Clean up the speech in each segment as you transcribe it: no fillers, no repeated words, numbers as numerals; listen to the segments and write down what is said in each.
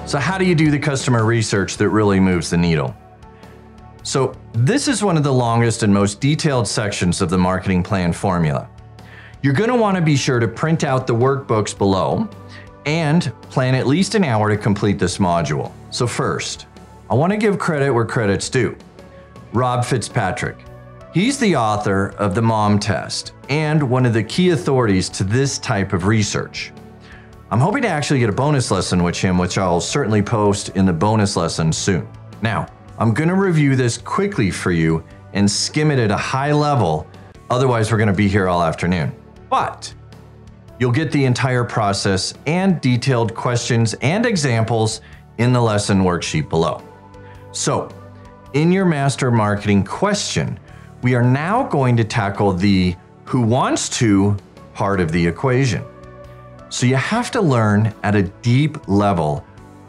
So how do you do the customer research that really moves the needle? So this is one of the longest and most detailed sections of the marketing plan formula. You're going to want to be sure to print out the workbooks below and plan at least an hour to complete this module. So first, I want to give credit where credit's due. Rob Fitzpatrick. He's the author of the MOM test and one of the key authorities to this type of research. I'm hoping to actually get a bonus lesson with him, which I'll certainly post in the bonus lesson soon. Now, I'm going to review this quickly for you and skim it at a high level, otherwise we're going to be here all afternoon. But you'll get the entire process and detailed questions and examples in the lesson worksheet below. So, in your master marketing question, we are now going to tackle the who wants to part of the equation. So you have to learn at a deep level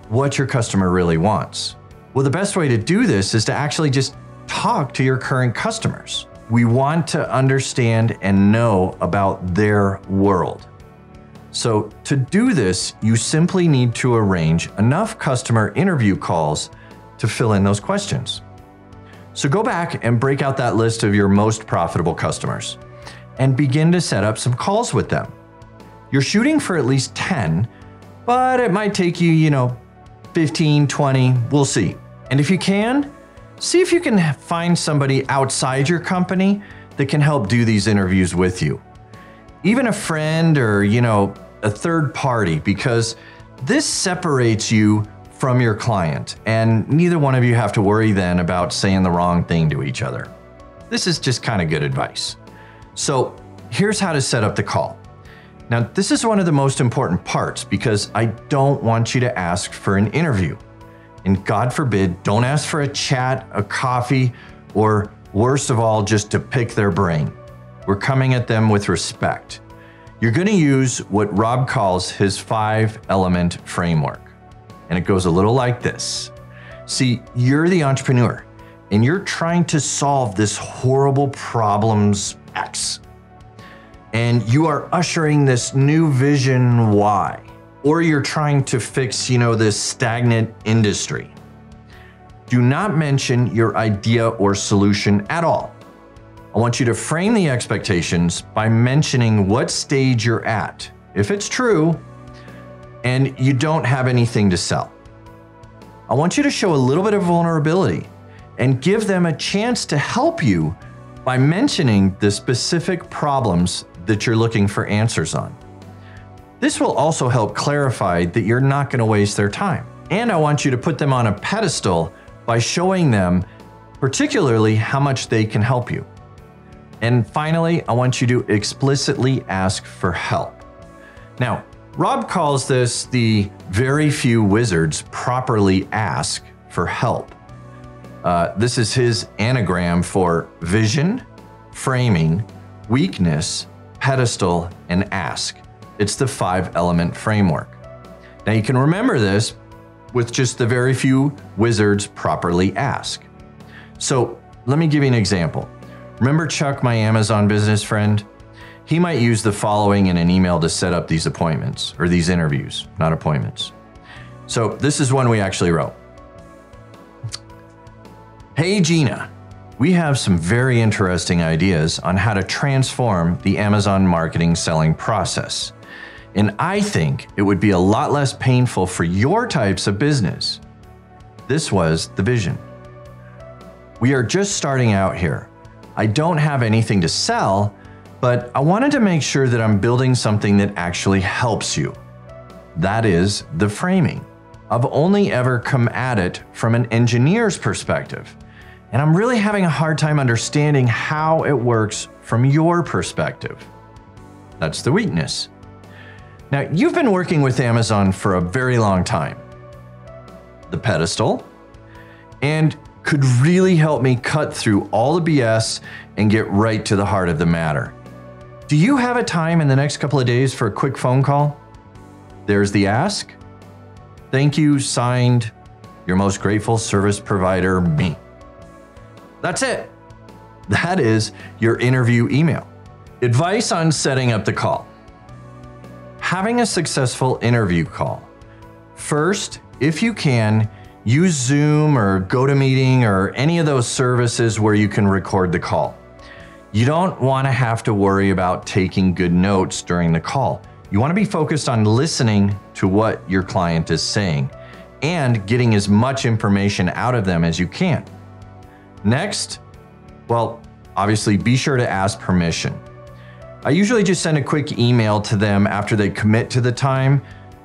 what your customer really wants. Well, the best way to do this is to actually just talk to your current customers. We want to understand and know about their world. So to do this, you simply need to arrange enough customer interview calls to fill in those questions. So go back and break out that list of your most profitable customers and begin to set up some calls with them. You're shooting for at least 10, but it might take you, 15, 20, we'll see. And if you can, see if you can find somebody outside your company that can help do these interviews with you. Even a friend or, a third party, because this separates you from your client and neither one of you have to worry then about saying the wrong thing to each other. This is just kind of good advice. So here's how to set up the call. Now, this is one of the most important parts because I don't want you to ask for an interview. And God forbid, don't ask for a chat, a coffee, or worst of all, just to pick their brain. We're coming at them with respect. You're going to use what Rob calls his 5-element framework. And it goes a little like this. See, you're the entrepreneur and you're trying to solve this horrible problems X. And you are ushering this new vision Y, or you're trying to fix, this stagnant industry. Do not mention your idea or solution at all. I want you to frame the expectations by mentioning what stage you're at, if it's true, and you don't have anything to sell. I want you to show a little bit of vulnerability and give them a chance to help you by mentioning the specific problems that you're looking for answers on. This will also help clarify that you're not going to waste their time. And I want you to put them on a pedestal by showing them particularly how much they can help you. And finally, I want you to explicitly ask for help. Now, Rob calls this the very few wizards properly ask for help. This is his anagram for vision, framing, weakness, pedestal, and ask. It's the 5-element framework. Now you can remember this with just the very few wizards properly ask. So let me give you an example. Remember Chuck, my Amazon business friend? He might use the following in an email to set up these appointments, or these interviews, not appointments. So this is one we actually wrote. Hey Gina, we have some very interesting ideas on how to transform the Amazon marketing selling process. And I think it would be a lot less painful for your types of business. This was the vision. We are just starting out here. I don't have anything to sell, but I wanted to make sure that I'm building something that actually helps you. That is the framing. I've only ever come at it from an engineer's perspective, and I'm really having a hard time understanding how it works from your perspective. That's the weakness. Now, you've been working with Amazon for a very long time. The pedestal, and could really help me cut through all the BS and get right to the heart of the matter. Do you have a time in the next couple of days for a quick phone call? There's the ask. Thank you, signed, your most grateful service provider, me. That's it. That is your interview email. Advice on setting up the call. Having a successful interview call. First, if you can, use Zoom or GoToMeeting or any of those services where you can record the call. You don't want to have to worry about taking good notes during the call. You want to be focused on listening to what your client is saying and getting as much information out of them as you can. Next, well, obviously be sure to ask permission. I usually just send a quick email to them after they commit to the time.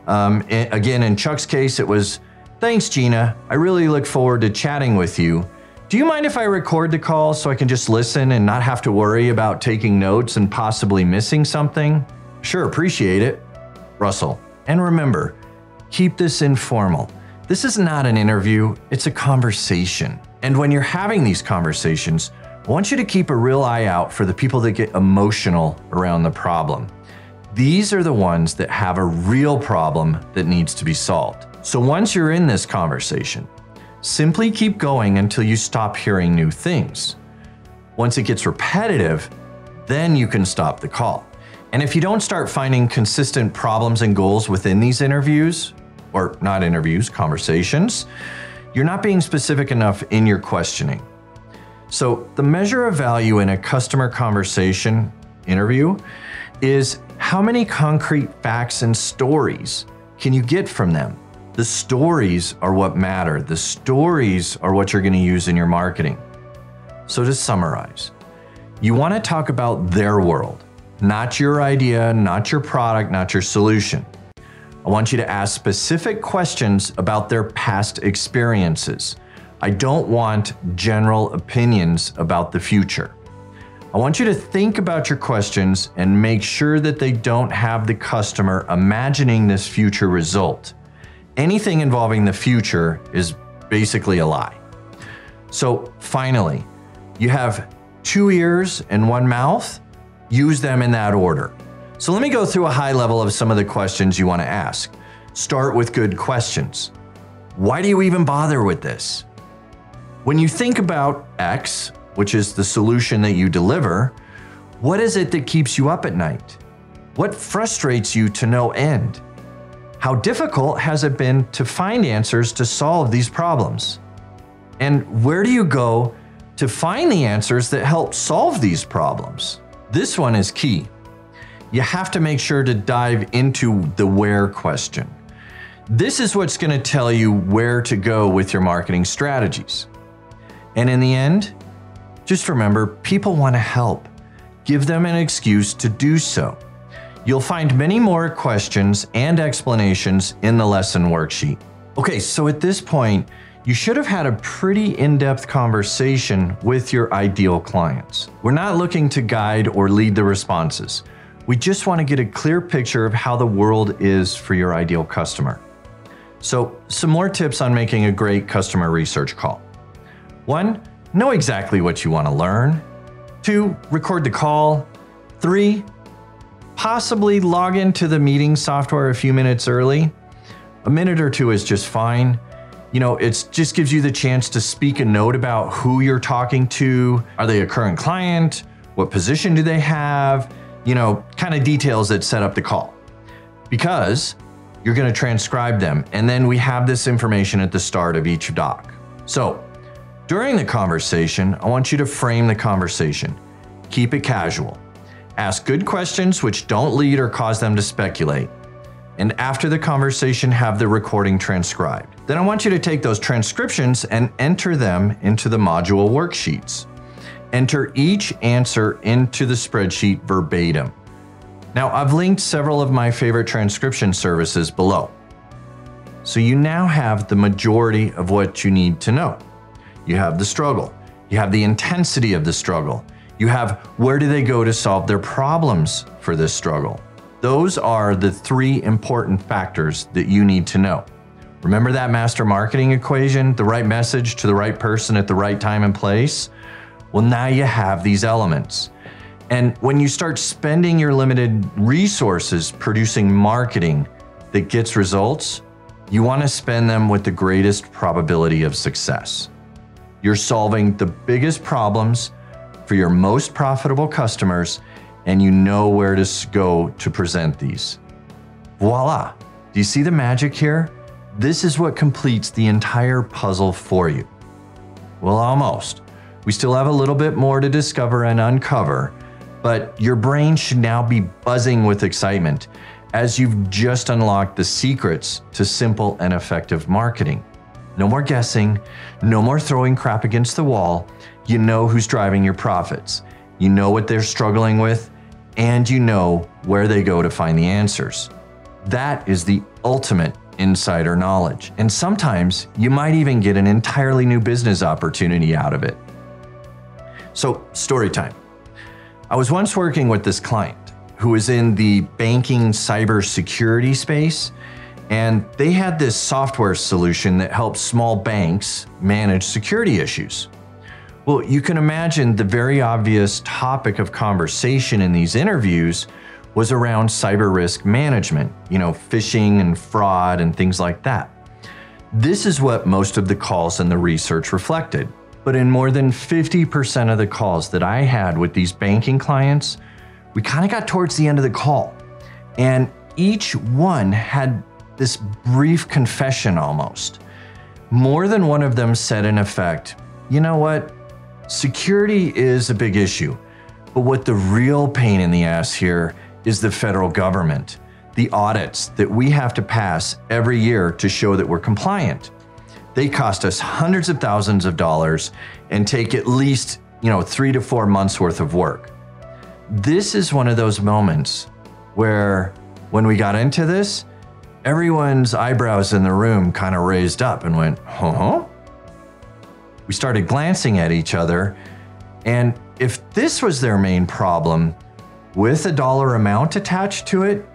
Again, in Chuck's case, it was, "Thanks, Gina. I really look forward to chatting with you. Do you mind if I record the call so I can just listen and not have to worry about taking notes and possibly missing something?" "Sure, appreciate it." Russell. And remember, keep this informal. This is not an interview, it's a conversation. And when you're having these conversations, I want you to keep a real eye out for the people that get emotional around the problem. These are the ones that have a real problem that needs to be solved. So once you're in this conversation, simply keep going until you stop hearing new things. Once it gets repetitive, then you can stop the call. And if you don't start finding consistent problems and goals within these interviews, or not interviews, conversations, you're not being specific enough in your questioning. So the measure of value in a customer conversation interview is how many concrete facts and stories can you get from them? The stories are what matter. The stories are what you're going to use in your marketing. So to summarize, you want to talk about their world, not your idea, not your product, not your solution. I want you to ask specific questions about their past experiences. I don't want general opinions about the future. I want you to think about your questions and make sure that they don't have the customer imagining this future result. Anything involving the future is basically a lie. So finally, you have 2 ears and 1 mouth. Use them in that order. So let me go through a high level of some of the questions you want to ask. Start with good questions. Why do you even bother with this? When you think about X, which is the solution that you deliver, what is it that keeps you up at night? What frustrates you to no end? How difficult has it been to find answers to solve these problems? And where do you go to find the answers that help solve these problems? This one is key. You have to make sure to dive into the where question. This is what's going to tell you where to go with your marketing strategies. And in the end, just remember, people want to help. Give them an excuse to do so. You'll find many more questions and explanations in the lesson worksheet. Okay, so at this point, you should have had a pretty in-depth conversation with your ideal clients. We're not looking to guide or lead the responses. We just want to get a clear picture of how the world is for your ideal customer. So, some more tips on making a great customer research call. 1, know exactly what you want to learn. 2, record the call. 3, possibly log into the meeting software a few minutes early. A minute or 2 is just fine. You know, it just gives you the chance to speak a note about who you're talking to. Are they a current client? What position do they have? You know, kind of details that set up the call. Because you're going to transcribe them, and then we have this information at the start of each doc. So, during the conversation, I want you to frame the conversation. Keep it casual. Ask good questions which don't lead or cause them to speculate. And after the conversation, have the recording transcribed. Then I want you to take those transcriptions and enter them into the module worksheets. Enter each answer into the spreadsheet verbatim. Now, I've linked several of my favorite transcription services below. So you now have the majority of what you need to know. You have the struggle. You have the intensity of the struggle. You have where do they go to solve their problems for this struggle. Those are the 3 important factors that you need to know. Remember that master marketing equation, the right message to the right person at the right time and place? Well, now you have these elements. And when you start spending your limited resources producing marketing that gets results, you want to spend them with the greatest probability of success. You're solving the biggest problems for your most profitable customers, and you know where to go to present these. Voila! Do you see the magic here? This is what completes the entire puzzle for you. Well, almost. We still have a little bit more to discover and uncover, but your brain should now be buzzing with excitement as you've just unlocked the secrets to simple and effective marketing. No more guessing, no more throwing crap against the wall. You know who's driving your profits. You know what they're struggling with, and you know where they go to find the answers. That is the ultimate insider knowledge. And sometimes you might even get an entirely new business opportunity out of it. So, story time. I was once working with this client who was in the banking cybersecurity space, and they had this software solution that helps small banks manage security issues. Well, you can imagine the very obvious topic of conversation in these interviews was around cyber risk management, phishing and fraud and things like that. This is what most of the calls in the research reflected. But in more than 50% of the calls that I had with these banking clients, we kind of got towards the end of the call, and each one had this brief confession almost. More than one of them said in effect, you know what? Security is a big issue, but what the real pain in the ass here is the federal government, the audits that we have to pass every year to show that we're compliant. They cost us hundreds of thousands of dollars and take at least, 3 to 4 months worth of work. This is one of those moments where when we got into this, everyone's eyebrows in the room kind of raised up and went, huh? We started glancing at each other, and if this was their main problem with a dollar amount attached to it,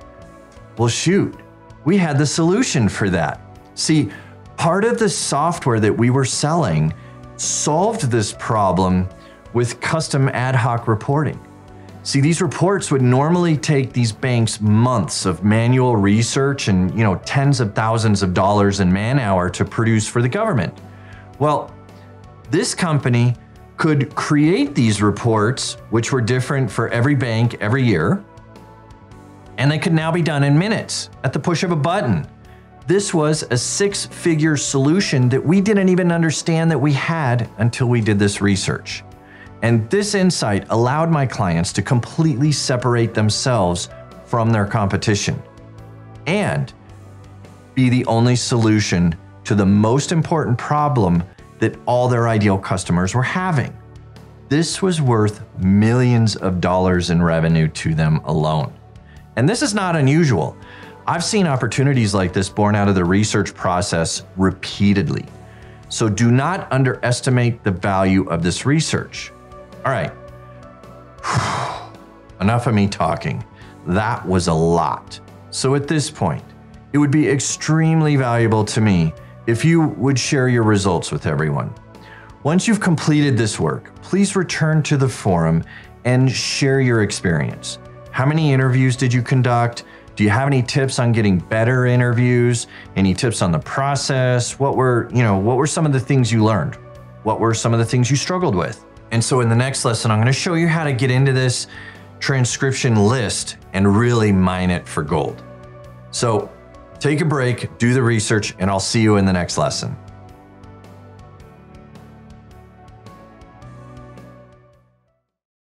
well, shoot, we had the solution for that. See, part of the software that we were selling solved this problem with custom ad hoc reporting. See, these reports would normally take these banks months of manual research and, tens of thousands of dollars in man-hour to produce for the government. Well, this company could create these reports, which were different for every bank every year, and they could now be done in minutes at the push of a button. This was a 6-figure solution that we didn't even understand that we had until we did this research. And this insight allowed my clients to completely separate themselves from their competition and be the only solution to the most important problem that all their ideal customers were having. This was worth millions of dollars in revenue to them alone. And this is not unusual. I've seen opportunities like this born out of the research process repeatedly. So do not underestimate the value of this research. All right, enough of me talking. That was a lot. So at this point, it would be extremely valuable to me if you would share your results with everyone. Once you've completed this work, please return to the forum and share your experience. How many interviews did you conduct? Do you have any tips on getting better interviews? Any tips on the process? What were some of the things you learned? What were some of the things you struggled with? And so in the next lesson, I'm going to show you how to get into this transcription list and really mine it for gold. So take a break, do the research, and I'll see you in the next lesson.